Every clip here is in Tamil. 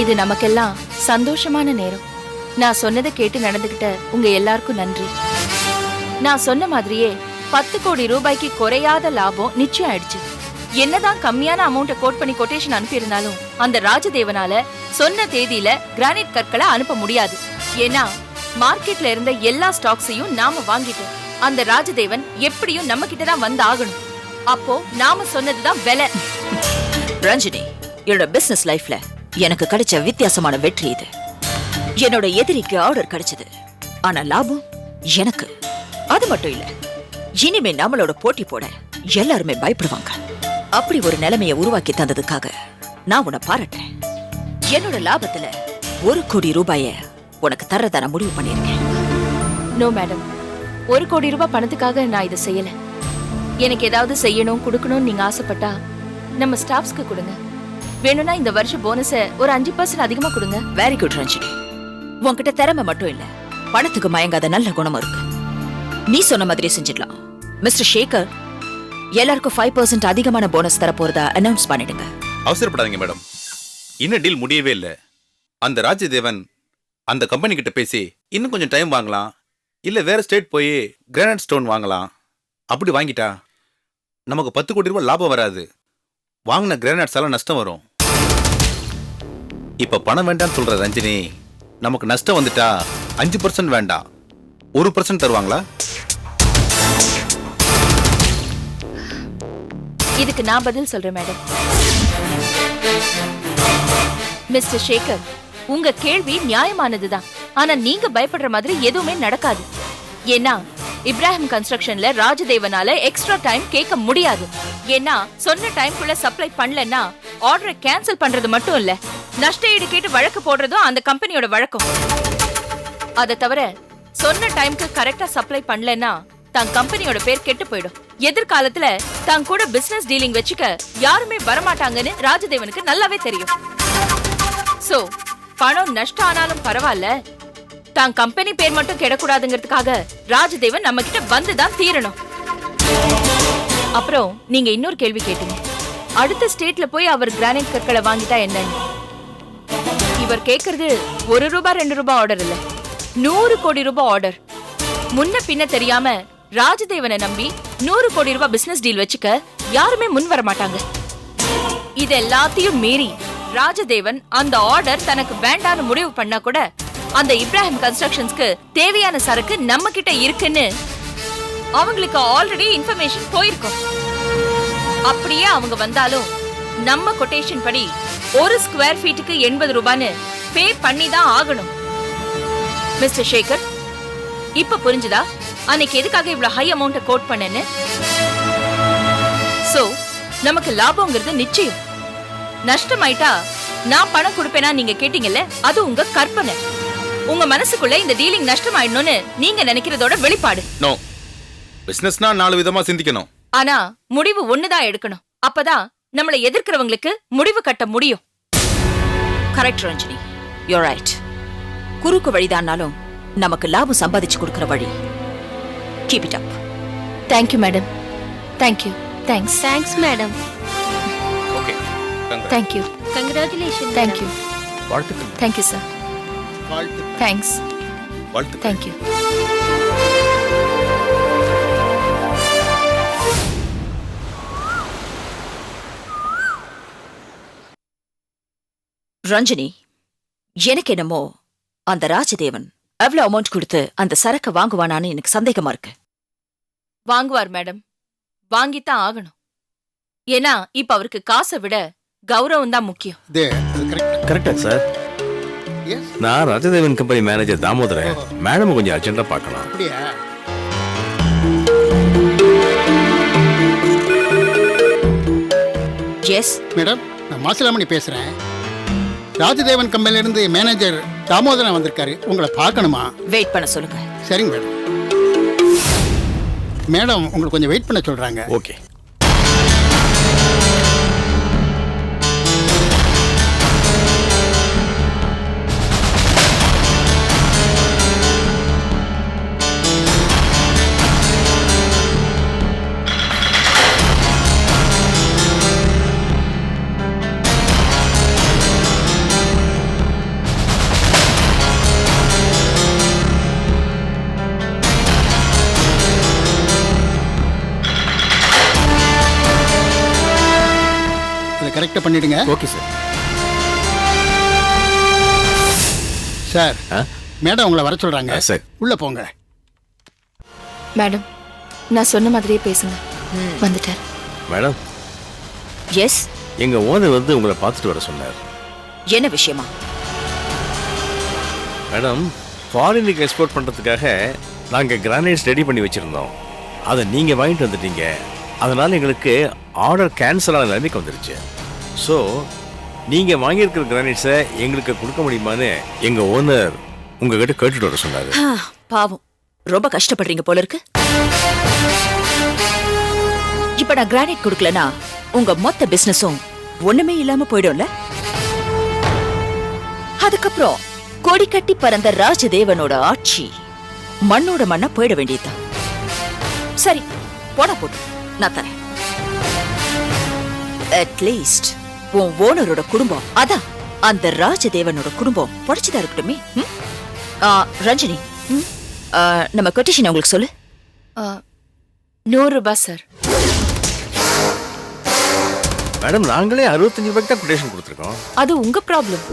இது நமக்கெல்லாம் சந்தோஷமான நேரம். நான் சொன்னதை கேட்டு நடந்துகிட்ட உங்க எல்லாருக்கும் நன்றி. நான் சொன்ன மாதிரியே 10 கோடி ரூபாய்க்கு குறையாத லாபம் நிச்சயம் ஆயிடுச்சு. என்னதான் கம்மியான அமௌண்ட்டை கோட் பண்ணி கொட்டேஷன் அனுப்பியிருந்தாலும் அந்த ராஜதேவனால சொன்ன தேதியில கிரானைட் கற்களை அனுப்ப முடியாது. ஏன்னா மார்க்கெட்ல இருந்த எல்லா ஸ்டாக்ஸையும் நாம வாங்கிட்டோம். அந்த ராஜதேவன் எப்படியும் நம்ம கிட்ட தான் வந்து ஆகணும். அப்போ நாம சொன்னதுதான் விலை. ரஞ்சினி, என்னோட பிசினஸ் லைஃப்ல எனக்கு கிடைச்ச வித்தியாசமான வெற்றி இது. என்னோட எதிரிக்கு ஆர்டர் கிடைச்சது, ஆனா லாபம் எனக்கு. அது மட்டும் இல்ல, இனிமே நம்மளோட போட்டி போட எல்லாருமே பயப்படுவாங்க. அப்படி ஒரு நிலைமையை உருவாக்கி தந்ததுக்காக நான் உன்னை பாராட்டுறேன். என்னோட லாபத்துல 1 கோடி ரூபாய உனக்கு தர்றதா நான் முடிவு பண்ணிருக்கேன். நோ மேடம், 1 கோடி ரூபாய் பணத்துக்காக நான் இதை செய்யல. எனக்கு ஏதாவது செய்யணும் கொடுக்கணும்னு நீங்க ஆசைப்பட்டா நம்ம ஸ்டாஃப்ஸ்க்கு கொடுங்க. வேணும்னா இந்த வருஷம் போனஸ ஒரு 5% அதிகமா கொடுங்க. வெரி குட் ரஞ்சினி, உன்கிட்ட திறமை மட்டும் இல்ல, பணத்துக்கு மயங்காத நல்ல குணம் இருக்கு. நீ சொன்ன மாதிரி செஞ்சிடலாம். மிஸ்டர் சேகர், எல்லாருக்கும் 5% அதிகமான போனஸ் தர போறதா அனௌன்ஸ் பண்ணிடுங்க. அவசரப்படாதீங்க மேடம், இன்னும் டீல் முடியவே இல்லை. அந்த ராஜதேவன் அந்த கம்பெனி கிட்ட பேசி இன்னும் கொஞ்சம் டைம் வாங்கலாம், இல்ல வேற ஸ்டேட் போய் கிரானைட் ஸ்டோன் வாங்கலாம். அப்படி வாங்கிட்டா நமக்கு 10 கோடி ரூபாய் லாபம் வராது, வாங்கின கிரானைட்ஸ் எல்லாம் நஷ்டம் வரும். இப்ப பணம் வேண்டாம்னு சொல்ற ரஞ்சினி, நமக்கு நஷ்டம் வந்துட்டா 5% வேண்டாம் 1% தருவாங்களா? இதுக்கு நான் பதில் சொல்றேன் மேடம். மிஸ்டர் சேகர், உங்க கேள்வி நியாயமானதுதான். ஆனா நீங்க பயப்படுற மாதிரி எதுவுமே நடக்காது. ஏன்னா இப்ராஹிம் கன்ஸ்ட்ரக்ஷன்ல ராஜதேவனால எக்ஸ்ட்ரா டைம் கேட்க முடியாது. ஏன்னா சொன்ன டைம்குள்ள சப்ளை பண்ணலன்னா ஆர்டரை கேன்சல் பண்றது மட்டும் இல்ல, நஷ்ட ஈடு கேட்டு வழக்கு போடுறதும் அந்த கம்பெனியோட வழக்கம். அதை தவிர சொன்ன டைம்க்கு கரெக்டா சப்ளை பண்ணலன்னா தான் கம்பெனியோட பேர் கெட்டு போயிடும். எதிர்காலத்துல தான் கூட பிசினஸ் டீலிங் வச்சுக்க யாருமே வரமாட்டாங்கன்னு ராஜதேவனுக்கு நல்லாவே தெரியும். சோ பணம் நஷ்டம் ஆனாலும் பரவாயில்ல, தான் கம்பெனி பேர் மட்டும் கெடக்கூடாதுங்கிறதுக்காக ராஜதேவன் நம்ம கிட்ட வந்துதான் தீரணும். அப்புறம் நீங்க இன்னொரு கேள்வி கேட்டீங்க, அடுத்த ஸ்டேட்ல போய் அவர் கிரானைட் கற்களை வாங்கிட்டா என்னன்னு. இவர் கேக்குறது 1 ரூபாய் 2 ரூபாய் ஆர்டர் இல்ல, 100 கோடி ரூபாய் ஆர்டர். முன்ன பின்ன தெரியாம ராஜதேவனை நம்பி 100 கோடி ரூபாய் பிசினஸ் டீல் வச்சுக்க யாருமே முன் வர மாட்டாங்க. இது எல்லாத்தையும் மீறி ராஜதேவன் அந்த ஆர்டர் தனக்கு வேண்டான்னு முடிவு பண்ணா கூட அந்த இப்ராஹிம் கன்ஸ்ட்ரக்ஷன்ஸ்க்கு தேவையான சரக்கு நம்ம கிட்ட இருக்குன்னு அவங்களுக்கு ஆல்ரெடி இன்ஃபர்மேஷன் போயிருக்கும். அப்படியே அவங்க வந்தாலும் நம்ம கொட்டேஷன் படி 1 ஸ்கொயர் ஃபீட்டுக்கு 80 ரூபான்னு பே பண்ணி தான் ஆகணும். மிஸ்டர் சேகர், இப்ப புரிஞ்சுதா அன்னைக்கு எதுக்காக இவ்வளவு ஹை அமௌண்ட கோட் பண்ணேன்னு? சோ நமக்கு லாபம்ங்கிறது நிச்சயம். நஷ்டமாயிட்டா நான் பணம் கொடுப்பேனா நீங்க கேட்டீங்கல்ல, அது உங்க கற்பனை. உங்க மனசுக்குள்ள இந்த டீலிங் நஷ்டமாயிடணும்னு நீங்க நினைக்கிறதோட வெளிப்பாடு. நோ, பிசினஸ்னா 4 விதமா சிந்திக்கணும். ஆனா முடிவு ஒண்ணுதான் எடுக்கணும். அப்பதான் நம்மளை எதிர்க்கிறவங்களுக்கு முடிவு கட்ட முடியும். Correct Ranjini, you're right. குறுக்கு வழிதானாலும் நமக்கு லாபம் சம்பாதிச்சு கொடுக்கிற வழி. Keep it up. Thank you madam. Thank you. Thanks. Thanks madam. Okay, thank you. Congratulation. Thank you. வாழ்த்துக்கள். Thank you sir. தேங்க்ஸ். வாழ்த்துக்கள். தேங்க்யூ. ரஞ்சினி, எனக்கு என்னமோ அந்த ராஜதேவன் எவ்வளவு அமௌண்ட் கொடுத்து அந்த சரக்கு வாங்குவானான்னு எனக்கு சந்தேகமா இருக்கு. வாங்குவார் மேடம், வாங்கித்தான் ஆகணும். ஏன்னா இப்ப அவருக்கு காசை விட கௌரவம் தான் முக்கியம். கரெக்டா சார்? நான் Rajadevan company manager Damodaran. Madam கொஞ்சம் அர்ஜென்ட்டா பார்க்கலாம். எஸ் மேடம், நான் மாசிலாமணி பேசுறேன். ராஜதேவன் கம்பெனில இருந்து மேனேஜர் தாமோதரன் வந்திருக்காரு, உங்களை பார்க்கணுமா? வெயிட் பண்ண சொல்லுங்க. சரிங்க மேடம். மேடம் உங்களுக்கு கொஞ்சம் வெயிட் பண்ண சொல்றாங்க. ஓகே. கரெக்டாக பண்ணிடுங்க. Okay sir. சார், ஆ? மேடம் உங்களை வர சொல்றாங்க. சார். உள்ள போங்க. மேடம், நான் சொன்ன மாதிரியே பேசுங்க. வந்துட்டார். மேடம், எஸ், எங்க ஓனர் வந்து உங்களை பார்த்துட்டு வர சொன்னார். என்ன விஷயமா? மேடம், ஃபாரினுக்கு எக்ஸ்போர்ட் பண்ணுறதுக்காக நாங்கள் கிரானைட்ஸ் ரெடி பண்ணி வச்சுருந்தோம். அதை நீங்கள் வாங்கிட்டு வந்துட்டீங்க. அதனால் எங்களுக்கு ஆர்டர் கேன்சல் ஆன நிலைமைக்கு வந்துருச்சு. ஸோ நீங்கள் வாங்கியிருக்கிற கிரானைட்ஸை எங்களுக்கு கொடுக்க முடியுமான்னு எங்கள் ஓனர் உங்ககிட்ட கேட்டுட்டு வர சொன்னார். பாவம், ரொம்ப கஷ்டப்படுறீங்க போல இருக்கு. இப்ப நான் கிரானைட் கொடுக்கலனா உங்க மொத்த பிசினஸும் ஒண்ணுமே இல்லாம போயிடும்ல. அதுக்கப்புறம் கொடி கட்டி பறந்த ராஜதேவனோட ஆட்சி மண்ணோட மண்ணா போயிட வேண்டியதுதான். சரி, போடா போட்டு நான் தரேன். அட்லீஸ்ட் உன் ஓனரோட குடும்பம், அதான் அந்த ராஜதேவனோட குடும்பம் பொழைச்சுதான் இருக்கட்டுமே. ரஞ்சினி, நம்ம கொட்டேஷன் உங்களுக்கு சொல்லு. 100 ரூபாய் சார். மேடம், நாங்களே 65 ரூபாய்க்கு தான் கொட்டேஷன் கொடுத்துருக்கோம். அது உங்க ப்ராப்ளம்.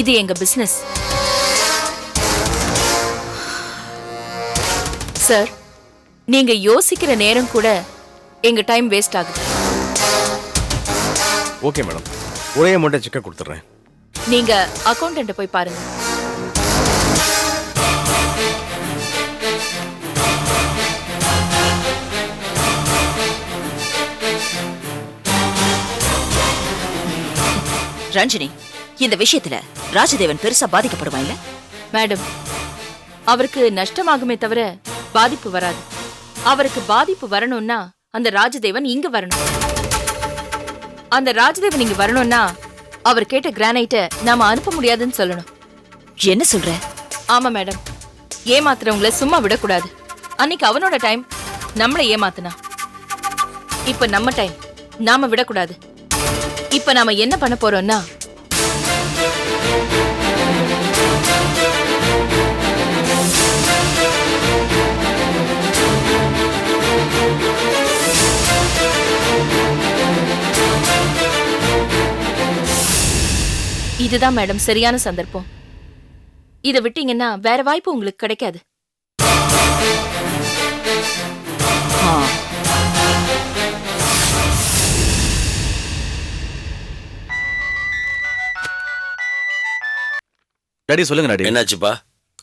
இது எங்க பிசினஸ். சார், நீங்க யோசிக்கிற நேரம் கூட எங்க டைம் வேஸ்ட் ஆகுது. ஓகே மேடம், ஒரே அமௌண்ட்டை செக்கை கொடுத்துட்றேன். நீங்க அக்கௌண்டன்ட்ட போய் பாருங்க. ரஞ்சினி, இந்த விஷயத்துல ராஜதேவன் பெருசா பாதிக்கப்படுவான் இல்ல? மேடம், அவருக்கு நஷ்டமாகுமே தவிர பாதிப்பு வராது. அவருக்கு பாதிப்பு வரணும்னா அந்த ராஜதேவன் இங்க வரணும். அந்த ராஜதேவன் இங்க வரணும்னா அவர் கேட்ட கிரானைட்டை நாம அனுப்ப முடியாதுன்னு சொல்லணும். என்ன சொல்ற? ஆமா மேடம், ஏமாத்துறவங்கள சும்மா விடக்கூடாது. அன்னைக்கு அவனோட டைம் நம்மளை ஏமாத்துனா, இப்ப நம்ம டைம் நாம விடக்கூடாது. இப்ப நாம என்ன பண்ண போறோம்னா, இதுதான் மேடம் சரியான சந்தர்ப்பம். இதை விட்டீங்கன்னா வேற வாய்ப்பு உங்களுக்கு கிடைக்காது. டாடி சொல்லுங்க டாடி. என்னாச்சுப்பா?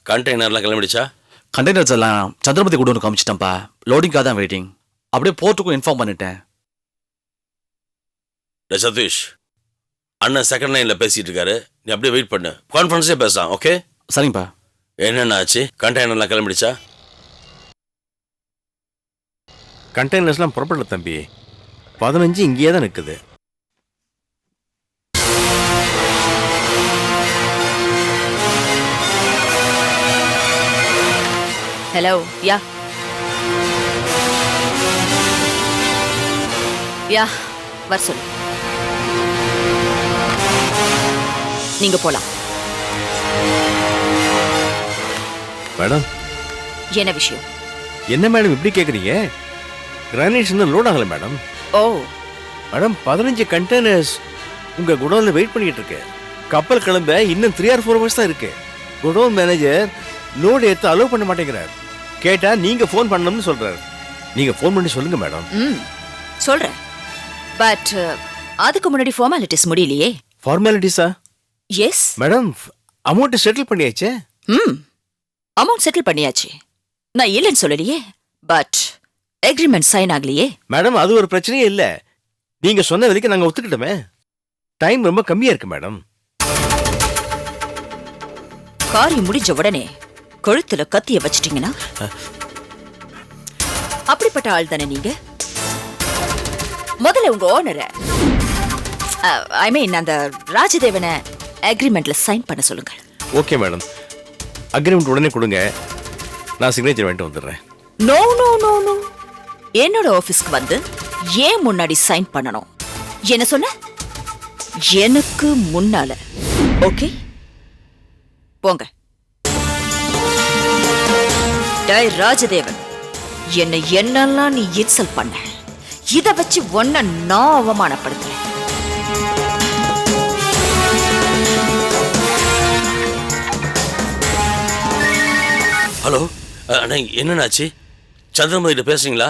கண்டெய்னர்லாம் கிளம்பிடுச்சா? கண்டெய்னர்ஸ் எல்லாம் சந்திரபதி குடோனுக்கு காமிச்சிட்டேன்ப்பா. லோடிங்காக தான் வெயிட்டிங். அப்படியே போர்ட்டுக்கும் இன்ஃபார்ம் பண்ணிட்டேன். சதீஷ், அண்ணன் செகண்ட் லைன்ல பேசிட்டு இருக்காரு. நீ அப்படியே வெயிட் பண்ணு. கான்ஃபரன்ஸே பேசலாம். ஓகே? சரிங்கப்பா. என்னென்ன ஆச்சு? கண்டெய்னர்லாம் கிளம்பிடுச்சா? கண்டெய்னர்ஸ்லாம் புறப்படல தம்பி. 15 இங்கேயே தான் நிற்குது. ஹலோ, யா யா வர சொல்லு. நீங்க போலாம். மேடம், என்ன விஷயம்? என்ன மேடம் இப்படி கேட்குறீங்க? கிரானைட்ஸ் இன்னும் லோட் ஆகலை மேடம். ஓ மேடம், 15 கண்டெய்னர்ஸ் உங்க குடோன்ல வெயிட் பண்ணிட்டு இருக்கு. கப்பல் கிளம்ப இன்னும் 3 or 4 hours தான் இருக்கு. குடோன் மேனேஜர் லோடு ஏற்ற அலோவ் பண்ண மாட்டேங்கிறார். கேட்டா நீங்க ஃபோன் பண்ணணும்னு சொல்றாரு. நீங்க ஃபோன் பண்ணி சொல்லுங்க மேடம். சொல்றேன். பட் அதுக்கு முன்னாடி ஃபார்மாலிட்டிஸ் முடியலையே. ஃபார்மாலிட்டிஸா? எஸ் மேடம், அமௌண்ட் செட்டில் பண்ணியாச்சே. அமௌண்ட் செட்டில் பண்ணியாச்சு. நான் இல்லைன்னு சொல்லலையே. பட் அக்ரிமெண்ட் சைன் ஆகலையே. மேடம், அது ஒரு பிரச்சனையே இல்ல. நீங்க சொன்ன வரைக்கும் நாங்க ஒத்துக்கிட்டோமே. டைம் ரொம்ப கம்மியா இருக்கு மேடம். காரியம் முடிஞ்ச உடனே கழுத்துல கத்திய வச்சிட்டீங்கன்னா அப்படிப்பட்ட ஆள் தானே நீங்க? முதல்ல உங்க ஓனரை, ஐ மீன் அந்த ராஜதேவனை அக்ரிமெண்ட்ல சைன் பண்ண சொல்லுங்க. ஓகே மேடம், அக்ரிமெண்ட் உடனே கொடுங்க. நான் சிக்னேச்சர் வாங்கிட்டு வந்துடுறேன். நோ நோ நோ நோ, என்னோட ஆபீஸ்க்கு வந்து ஏன் முன்னாடி சைன் பண்ணணும்? என்ன சொன்ன? எனக்கு முன்னால. ஓகே, போங்க. டேய் ராஜதேவன், என்னை என்னெல்லாம் நீ இன்சல்ட் பண்ண, இத வச்சு ஒன்ன நான் அவமானப்படுத்துறேன். ஹலோ அண்ணா என்னண்ணாச்சு? சந்திரமதிட்ட பேசுறீங்களா?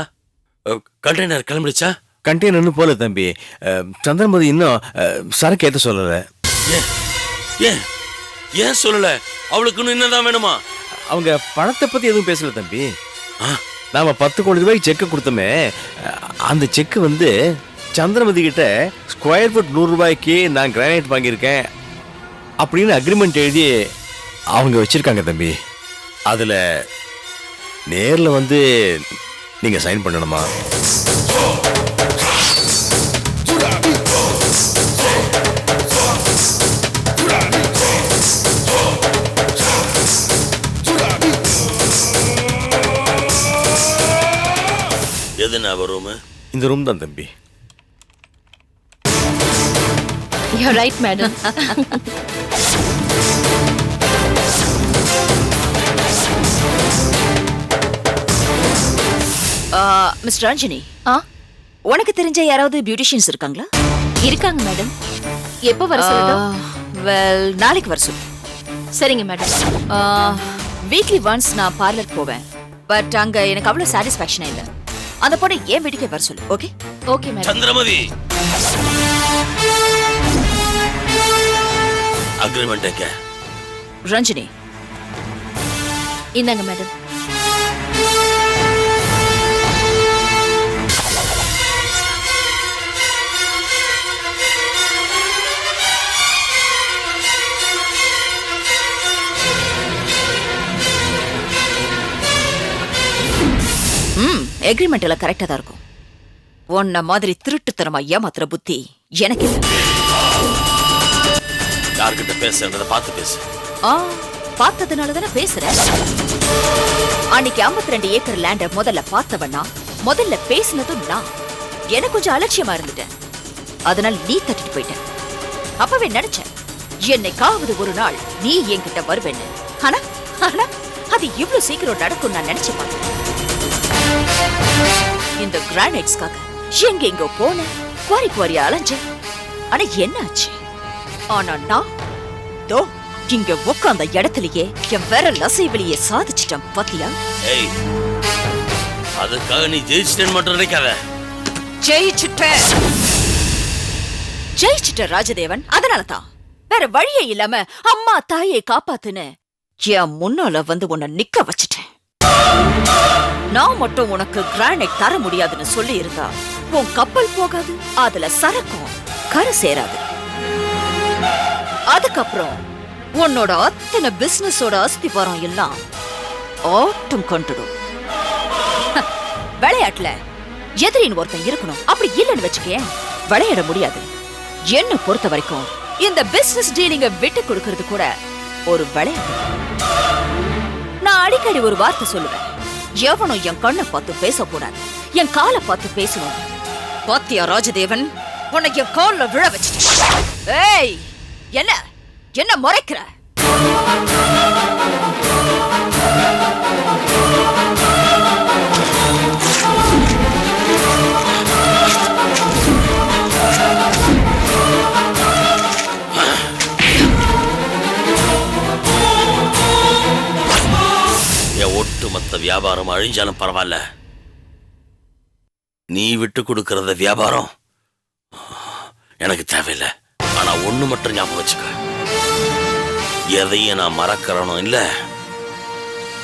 கண்டெய்னர் கிளம்பிடுச்சா? கண்டெய்னர்னு போல தம்பி. சந்திரமதி இன்னும் சரக்கு ஏற்ற சொல்லலை. ஏன் ஏன் ஏன் சொல்லல? அவளுக்கு இன்னும் என்னதான் வேணுமா? அவங்க பணத்தை பற்றி எதுவும் பேசல தம்பி. ஆ, நாம 10 கோடி ரூபாய்க்கு செக்கு கொடுத்தோமே, அந்த செக்கு வந்து சந்திரமதி கிட்ட ஸ்கொயர் ஃபுட் 100 ரூபாய்க்கு நான் கிரானைட் வாங்கியிருக்கேன் அப்படின்னு அக்ரிமெண்ட் எழுதி அவங்க வச்சிருக்காங்க தம்பி. அதில் நேரில் வந்து நீங்கள் சைன் பண்ணணுமா? எதுண்ணா ரூம்? இந்த ரூம் தான் தம்பி. You're right, madam. Mister Ranjini, ஆ உனக்கு தெரிஞ்ச யாராவது பியூட்டிஷியன்ஸ் இருக்காங்களா? இருக்காங்க மேடம். எப்போ வர சொல்லட்டும்? வெல், நாளைக்கு வர சொல்லு. சரிங்க மேடம். வீக்லி ஒன்ஸ் நான் பார்லர் போவேன். பட் அங்க எனக்கு அவ்வளவு சாட்டிஸ்ஃபேக்ஷனே இல்லை. அந்த பொண்ணை ஏன் வீட்டுக்கே வர சொல்லு. Okay? Okay madam. Chandramathi agreement எங்க? ரஞ்சினி, இந்தாங்க மேடம். எக்ரிமெண்ட் எல்லாம் கரெக்டா தான் இருக்கும். உன்ன மாதிரி திருட்டுத்தனமா ஏமாத்துற புத்தி எனக்கு இல்லை. யார்கிட்ட பேசுறத பார்த்து பேசு. பார்த்ததுனால தானே பேசுறேன். அன்னைக்கு 52 ஏக்கர் லேண்ட முதல்ல பார்த்தவனா, முதல்ல பேசினதும் நான். எனக்கு கொஞ்சம் அலட்சியமா இருந்துட்டேன். அதனால நீ தட்டிட்டு போயிட்ட. அப்பவே நினைச்சேன், என்னைக்காவது ஒரு நாள் நீ என்கிட்ட வருவேன்னு. ஆனா ஆனா அது இவ்வளவு சீக்கிரம் நடக்கும் நான் நினைச்சு பார்த்தேன். இந்த கிரானைட்ஸ்க்காக எங்கெங்கோ போன, குவாரி அலைஞ்சேன். ஆனா என்ன ஆச்சு? ஆனா நான் தோ இங்க உட்கார்ந்த இடத்துலயே என் விரல் அசைவிலேயே சாதிச்சிட்டேன். பாத்தியா? ஏய், அதுக்காக நீ ஜெயிச்சிட்டேன்னு மட்டும் நினைக்காத. ஜெயிச்சிட்ட ராஜதேவன். அதனாலதான் வேற வழியே இல்லாம அம்மா தாயை காப்பாத்துன்னு என் முன்னால வந்து உன்னை நிக்க வச்சுட்டேன். நான் மட்டும் உனக்கு கிரானைட் தர முடியாதுன்னு சொல்லி இருந்தா உன் கப்பல் போகாது, அதுல சரக்கும் கரை சேராது. அதுக்கப்புறம் உன்னோட அத்தனை பிசினஸோட அஸ்திவாரம் எல்லாம் ஆட்டம் கொண்டுடும். விளையாட்டுல எதிரின்னு ஒருத்தன் இருக்கணும். அப்படி இல்லைன்னு வச்சுக்கேன், விளையாட முடியாது. என்ன பொறுத்த வரைக்கும் இந்த பிசினஸ் டீலிங்க விட்டு கொடுக்கறது கூட ஒரு விளையாட்டு. நான் அடிக்கடி ஒரு வார்த்தை சொல்லுவேன், எவனும் என் கண்ணை பார்த்து பேசக்கூடாது, என் காலை பார்த்து பேசணும். பாத்தியா ராஜதேவன், உன்னை என் கால்ல விழ வச்சுட்டேன். ஏய், என்ன என்ன முறைக்கிற? என் ஒட்டுமொத்த வியாபாரம் அழிஞ்சாலும் பரவாயில்ல, நீ விட்டு கொடுக்கறத வியாபாரம் எனக்கு தேவையில்லை. ஆனா ஒண்ணு மட்டும் ஞாபகம் வச்சுக்க, எதையும் நான் மறக்கிறவனும் இல்ல,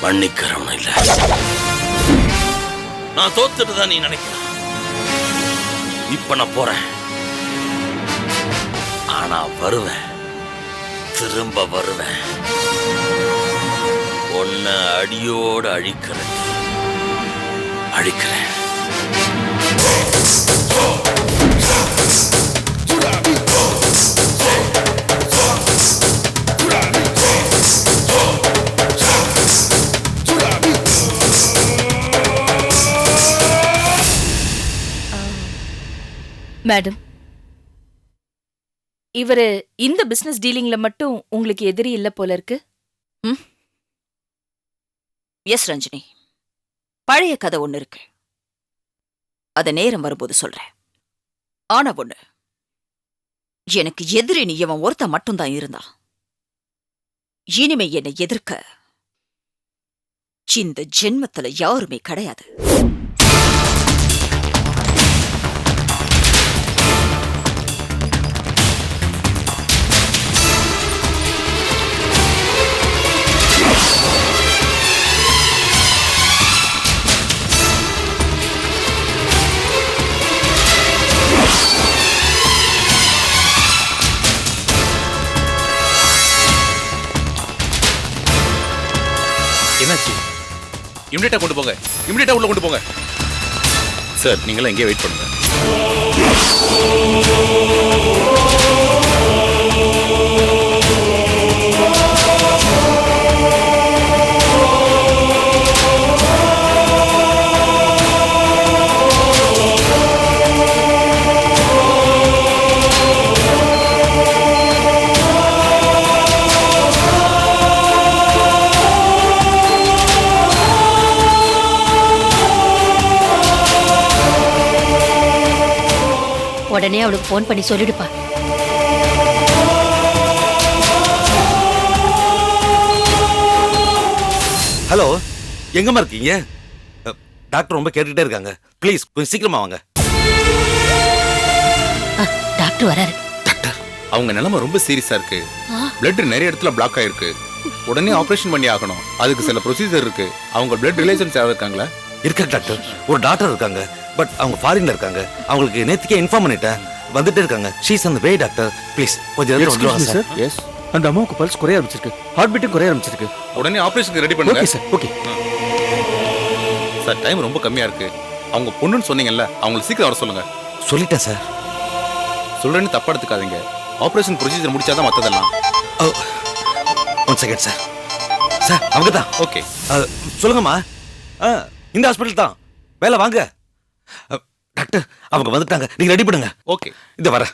மன்னிக்கிறவனும் இல்ல. நான் தோத்துட்டு தான் நீ நினைக்கிற. இப்ப நான் போறேன், ஆனா வருவேன், திரும்ப வருவேன். உன்னை அடியோடு அழிக்கிறேன். மேடம், இவரு இந்த பிசினஸ் டீலிங்ல மட்டும் உங்களுக்கு எதிரி இல்ல போல இருக்கு. எஸ் ரஞ்சினி, பழைய கதை ஒண்ணு இருக்கு. அத நேரம் வரும்போது சொல்றேன். ஆனா ஒண்ணு, எனக்கு எதிரி நீ இவன் ஒருத்த மட்டும்தான் இருந்தா. இனிமே என்னை எதிர்க்க இந்த ஜென்மத்துல யாருமே கிடையாது. என்னாச்சு? இமிடியேட்டா கொண்டு போங்க, இமிடியேட்டா உள்ள கொண்டு போங்க. சார் நீங்களும் எங்கேயே வெயிட் பண்ணுங்க. உடனே அவளுக்கு போன் பண்ணி சொல்லிடுப்பா. ஹலோ, எங்கம்மா இருக்கீங்க? டாக்டர் ரொம்ப கேட்டுக்கிட்டே இருக்காங்க. ப்ளீஸ் கொஞ்சம் சீக்கிரமா வாங்க. டாக்டர் வராரு. அவங்க நிலைமை ரொம்ப சீரியஸா இருக்கு. பிளட் நிறைய இடத்துல பிளாக் ஆயிருக்கு. உடனே ஆபரேஷன் பண்ணி ஆகணும். அதுக்கு சில ப்ரொசீஜர் இருக்கு. அவங்க பிளட் ரிலேஷன்ஸ் யாராவது இருக்காங்களா? இருக்காங்க டாக்டர். ஒரு டாக்டர் இருக்காங்க, பட் அவங்க ஃபாரின்ல இருக்காங்க. அவங்களுக்கு நேத்துக்கே இன்ஃபார்ம் பண்ணிட்டேன், வந்துட்டே இருக்காங்க. She's on the way doctor. Please கொஞ்சம் நேரம் வந்துருவாங்க சார். எஸ், அந்த அம்மாவுக்கு பல்ஸ் குறைய ஆரம்பிச்சிருக்கு, ஹார்ட் பீட்டும் குறைய ஆரம்பிச்சிருக்கு. உடனே ஆபரேஷனுக்கு ரெடி பண்ணுங்க. Okay sir, okay sir. Time ரொம்ப கம்மியா இருக்கு. அவங்க பொண்ணுன்னு சொன்னீங்கல்ல, அவங்களை சீக்கிரம் வர சொல்லுங்க. சொல்லிட்டேன் சார். சொல்றேன்னு தப்பா எடுத்துக்காதீங்க. ஆபரேஷன் ப்ரொசீஜர் முடிச்சாதான் மத்ததெல்லாம். One second sir. சார் அவங்க தான். ஓகே சொல்லுங்கம்மா. இந்த ஹாஸ்பிட்டல் தான். வேலை வாங்க. டாக்டர் அவங்க வந்துட்டாங்க, நீங்க ரெடி பண்ணுங்க. ஓகே இது வர.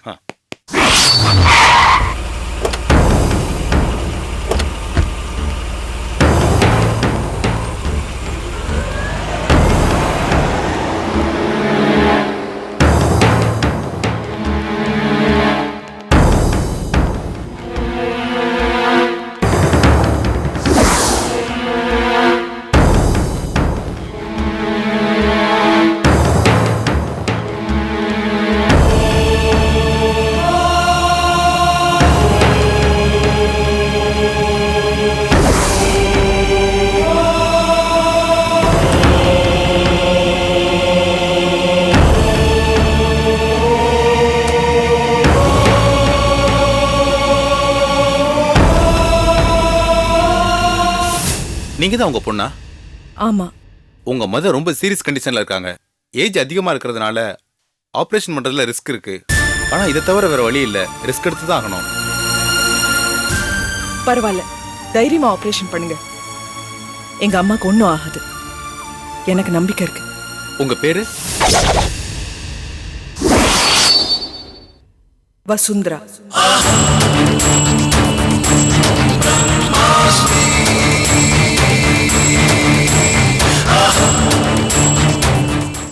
நீங்க தான் உங்க பொண்ணா? ஆமா. உங்க மதர் ரொம்ப சீரியஸ் கண்டிஷன்ல இருக்காங்க. ஏஜ் அதிகமா இருக்கிறதுனால ஆபரேஷன் பண்றதுல ரிஸ்க் இருக்கு. ஆனா இதை தவிர வேற வழி இல்ல. ரிஸ்க் எடுத்து தான் ஆகணும். பரவாயில்ல, தைரியமா ஆபரேஷன் பண்ணுங்க. எங்க அம்மாக்கு ஒண்ணும் ஆகாது, எனக்கு நம்பிக்கை இருக்கு. உங்க பேரு? வசுந்தரா.